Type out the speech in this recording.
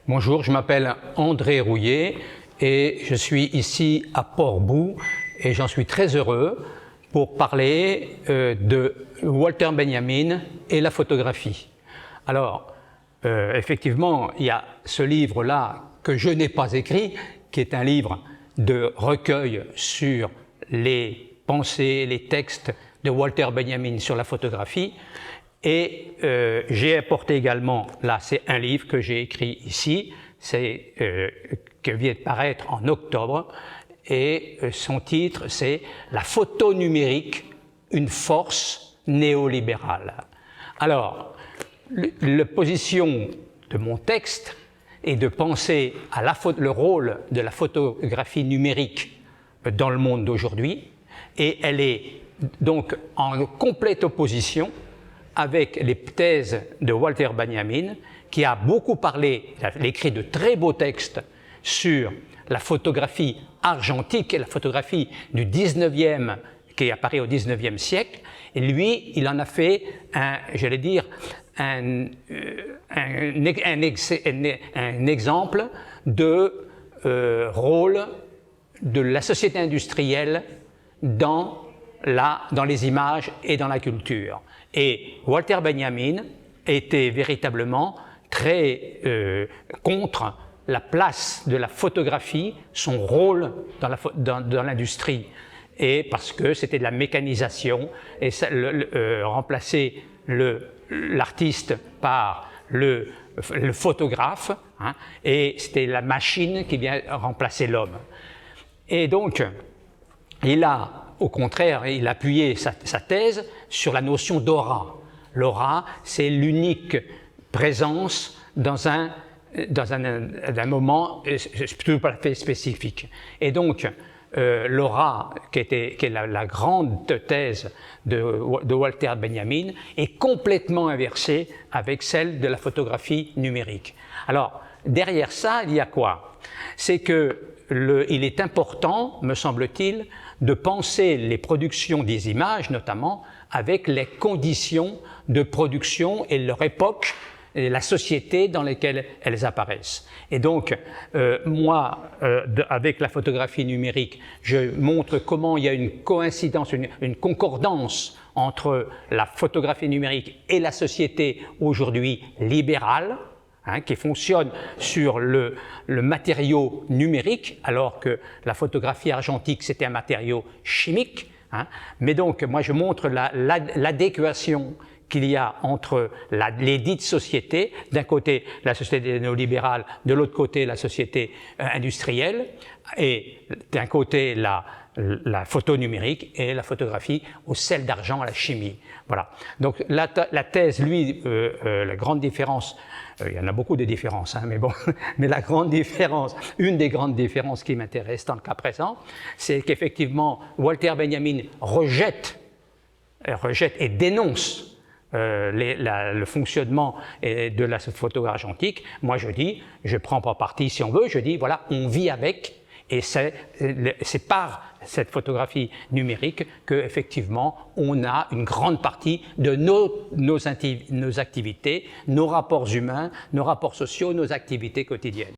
Bonjour, je m'appelle André Rouillet et je suis ici à Port-Boo et j'en suis très heureux pour parler de Walter Benjamin et la photographie. Alors, effectivement, il y a ce livre-là que je n'ai pas écrit, qui est un livre de recueil sur les pensées, les textes de Walter Benjamin sur la photographie. Et j'ai apporté également, là c'est un livre que j'ai écrit ici, qui vient de paraître en octobre, et son titre c'est « La photo numérique, une force néolibérale ». Alors, la position de mon texte est de penser à le rôle de la photographie numérique dans le monde d'aujourd'hui, et elle est donc en complète opposition avec les thèses de Walter Benjamin, qui a beaucoup parlé, il a écrit de très beaux textes sur la photographie argentique et la photographie du 19e, qui apparaît au 19e siècle, et lui, il en a fait j'allais dire, un exemple de rôle de la société industrielle dans les images et dans la culture. Et Walter Benjamin était véritablement très contre la place de la photographie, son rôle dans l'industrie, et parce que c'était de la mécanisation, et ça, remplacer l'artiste par le photographe, hein, et c'était la machine qui vient remplacer l'homme. Et donc, au contraire, il a appuyé sa thèse sur la notion d'aura. L'aura, c'est l'unique présence dans un moment tout à fait spécifique. Et donc, l'aura, qui est la grande thèse de Walter Benjamin, est complètement inversée avec celle de la photographie numérique. Alors, derrière ça, il y a quoi? C'est qu'il est important, me semble-t-il, de penser les productions des images, notamment, avec les conditions de production et leur époque, et la société dans laquelle elles apparaissent. Et donc, moi, avec la photographie numérique, je montre comment il y a une coïncidence, une concordance entre la photographie numérique et la société aujourd'hui libérale, hein, qui fonctionne sur le matériau numérique, alors que la photographie argentique, c'était un matériau chimique. Hein. Mais donc, moi, je montre l'adéquation qu'il y a entre les dites sociétés, d'un côté la société néolibérale, de l'autre côté la société industrielle, et d'un côté la photo numérique et la photographie au sel d'argent, à la chimie. Voilà. Donc la thèse, lui, la grande différence, il y en a beaucoup de différences, hein, mais bon, mais la grande différence, une des grandes différences qui m'intéresse dans le cas présent, c'est qu'effectivement Walter Benjamin rejette et dénonce le fonctionnement de la photo argentique. Moi je dis, je prends pas parti si on veut, je dis voilà, on vit avec, et c'est par cette photographie numérique qu'effectivement on a une grande partie de nos activités, nos rapports humains, nos rapports sociaux, nos activités quotidiennes.